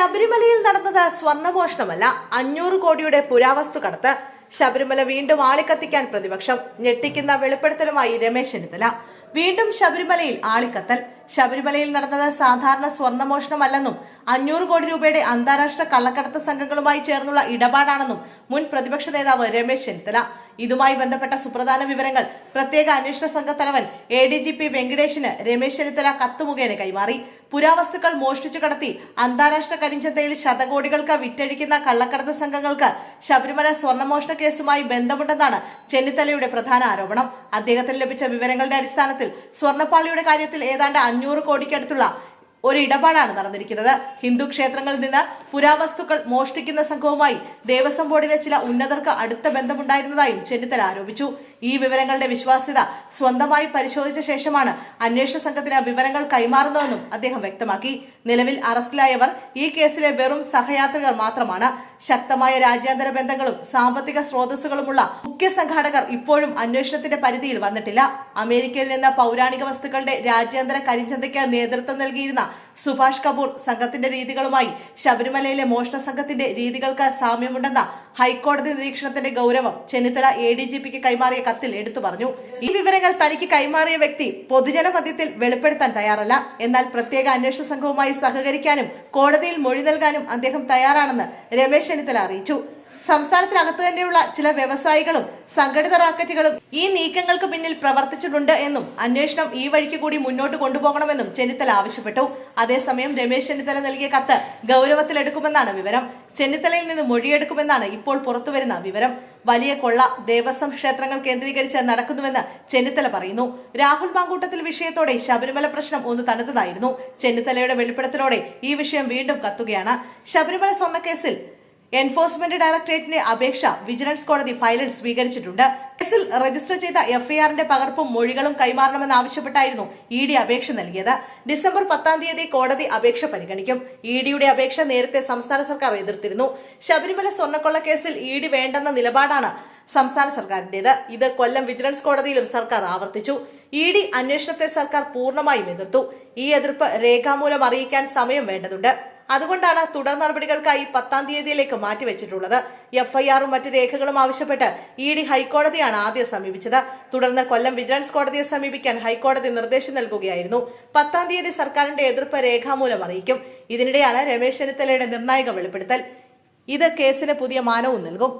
ശബരിമലയിൽ നടന്നത് സ്വർണ്ണമോഷണമല്ല, 500 കോടിയുടെ പുരാവസ്തു കടത്ത്. ശബരിമല വീണ്ടും ആളിക്കത്തിക്കാൻ പ്രതിപക്ഷം. ഞെട്ടിക്കുന്ന വെളിപ്പെടുത്തലുമായി രമേശ് ചെന്നിത്തല. വീണ്ടും ശബരിമലയിൽ ആളിക്കത്തൽ. ശബരിമലയിൽ നടന്നത് സാധാരണ സ്വർണ്ണമോഷണമല്ലെന്നും 500 കോടി രൂപയുടെ അന്താരാഷ്ട്ര കള്ളക്കടത്ത് സംഘങ്ങളുമായി ചേർന്നുള്ള ഇടപാടാണെന്നും മുൻ പ്രതിപക്ഷ നേതാവ് രമേശ് ചെന്നിത്തല. ഇതുമായി ബന്ധപ്പെട്ട സുപ്രധാന വിവരങ്ങൾ പ്രത്യേക അന്വേഷണ സംഘ തലവൻ ADGP വെങ്കടേഷിന് രമേശ് ചെന്നിത്തല കത്തുമുഖേന കൈമാറി. പുരാവസ്തുക്കൾ മോഷ്ടിച്ചു കടത്തി അന്താരാഷ്ട്ര കരിഞ്ചന്തയിൽ ശതകോടികൾക്ക് വിറ്റഴിക്കുന്ന കള്ളക്കടത്ത് സംഘങ്ങൾക്ക് ശബരിമല സ്വർണ്ണമോഷണ കേസുമായി ബന്ധമുണ്ടെന്നാണ് ചെന്നിത്തലയുടെ പ്രധാന ആരോപണം. അദ്ദേഹത്തിന് ലഭിച്ച വിവരങ്ങളുടെ അടിസ്ഥാനത്തിൽ സ്വർണ്ണപ്പാളിയുടെ കാര്യത്തിൽ ഏതാണ്ട് 500 കോടിക്കടുത്തുള്ള ഒരു ഇടപാടാണ് നടന്നിരിക്കുന്നത്. ഹിന്ദു ക്ഷേത്രങ്ങളിൽ നിന്ന് പുരാവസ്തുക്കൾ മോഷ്ടിക്കുന്ന സംഘവുമായി ദേവസ്വം ബോർഡിലെ ചില ഉന്നതർക്ക് അടുത്ത ബന്ധമുണ്ടായിരുന്നതായും ചെന്നിത്തല ആരോപിച്ചു. ഈ വിവരങ്ങളുടെ വിശ്വാസ്യത സ്വന്തമായി പരിശോധിച്ച ശേഷമാണ് അന്വേഷണ സംഘത്തിന് വിവരങ്ങൾ കൈമാറുന്നതെന്നും അദ്ദേഹം വ്യക്തമാക്കി. നിലവിൽ അറസ്റ്റിലായവർ ഈ കേസിലെ വെറും സഹയാത്രികർ മാത്രമാണ്. ശക്തമായ രാജ്യാന്തര ബന്ധങ്ങളും സാമ്പത്തിക സ്രോതസ്സുകളുമുള്ള മുഖ്യ സംഘാടകർ ഇപ്പോഴും അന്വേഷണത്തിന്റെ പരിധിയിൽ വന്നിട്ടില്ല. അമേരിക്കയിൽ നിന്ന് പൗരാണിക വസ്തുക്കളുടെ രാജ്യാന്തര കരിഞ്ചന്തയ്ക്ക് നേതൃത്വം നൽകിയിരുന്ന സുഭാഷ് കപൂർ സംഘത്തിന്റെ രീതികളുമായി ശബരിമലയിലെ മോഷണ സംഘത്തിന്റെ രീതികൾക്ക് സാമ്യമുണ്ടെന്ന ഹൈക്കോടതി നിരീക്ഷണത്തിന്റെ ഗൗരവം ചെന്നിത്തല ADGPക്ക് കൈമാറിയ കത്തിൽ എടുത്തു പറഞ്ഞു. ഈ വിവരങ്ങൾ തനിക്ക് കൈമാറിയ വ്യക്തി പൊതുജന മധ്യത്തിൽ വെളിപ്പെടുത്താൻ തയ്യാറല്ല. എന്നാൽ പ്രത്യേക അന്വേഷണ സംഘവുമായി സഹകരിക്കാനും കോടതിയിൽ മൊഴി നൽകാനും അദ്ദേഹം തയ്യാറാണെന്ന് രമേശ് ചെന്നിത്തല അറിയിച്ചു. സംസ്ഥാനത്തിനകത്ത് തന്നെയുള്ള ചില വ്യവസായികളും സംഘടിത റാക്കറ്റുകളും ഈ നീക്കങ്ങൾക്ക് പിന്നിൽ പ്രവർത്തിച്ചിട്ടുണ്ട് എന്നും അന്വേഷണം ഈ വഴിക്ക് കൂടി മുന്നോട്ട് കൊണ്ടുപോകണമെന്നും ചെന്നിത്തല ആവശ്യപ്പെട്ടു. അതേസമയം രമേശ് ചെന്നിത്തല നൽകിയ കത്ത് ഗൗരവത്തിലെടുക്കുമെന്നാണ് വിവരം. ചെന്നിത്തലയിൽ നിന്ന് മൊഴിയെടുക്കുമെന്നാണ് ഇപ്പോൾ പുറത്തുവരുന്ന വിവരം. വലിയ കൊള്ള ദേവസ്വം ക്ഷേത്രങ്ങൾ കേന്ദ്രീകരിച്ച് നടക്കുന്നുവെന്ന് ചെന്നിത്തല പറയുന്നു. രാഹുൽ മാങ്കൂട്ടത്തിൽ വിഷയത്തോടെ ശബരിമല പ്രശ്നം ഒന്ന് തണുത്തതായിരുന്നു. ചെന്നിത്തലയുടെ വെളിപ്പെടുത്തലോടെ ഈ വിഷയം വീണ്ടും കത്തുകയാണ്. ശബരിമല സ്വർണ്ണക്കേസിൽ എൻഫോഴ്സ്മെന്റ് ഡയറക്ടറേറ്റിന്റെ അപേക്ഷ വിജിലൻസ് കോടതി ഫയലിൽ സ്വീകരിച്ചിട്ടുണ്ട്. കേസിൽ രജിസ്റ്റർ ചെയ്ത FIRന്റെ പകർപ്പും മൊഴികളും കൈമാറണമെന്നാവശ്യപ്പെട്ടായിരുന്നു ED അപേക്ഷ നൽകിയത്. ഡിസംബർ 10 കോടതി അപേക്ഷ പരിഗണിക്കും. EDയുടെ അപേക്ഷ നേരത്തെ സംസ്ഥാന സർക്കാർ എതിർത്തിരുന്നു. ശബരിമല സ്വർണ്ണക്കൊള്ള കേസിൽ ED വേണ്ടെന്ന നിലപാടാണ് സംസ്ഥാന സർക്കാരിന്റേത്. ഇത് കൊല്ലം വിജിലൻസ് കോടതിയിലും സർക്കാർ ആവർത്തിച്ചു. ED അന്വേഷണത്തെ സർക്കാർ പൂർണ്ണമായും എതിർത്തു. ഈ എതിർപ്പ് രേഖാമൂലം അറിയിക്കാൻ സമയം വേണ്ടതുണ്ട്. അതുകൊണ്ടാണ് തുടർ നടപടികൾക്കായി 10 മാറ്റിവെച്ചിട്ടുള്ളത്. FIRും മറ്റ് രേഖകളും ആവശ്യപ്പെട്ട് ED ഹൈക്കോടതിയാണ് ആദ്യം സമീപിച്ചത്. തുടർന്ന് കൊല്ലം വിജിലൻസ് കോടതിയെ സമീപിക്കാൻ ഹൈക്കോടതി നിർദ്ദേശം നൽകുകയായിരുന്നു. 10 സർക്കാരിന്റെ എതിർപ്പ് രേഖാമൂലം അറിയിക്കും. ഇതിനിടെയാണ് രമേശ് ചെന്നിത്തലയുടെ നിർണായക വെളിപ്പെടുത്തൽ. ഇത് കേസിന് പുതിയ മാനവും നൽകും.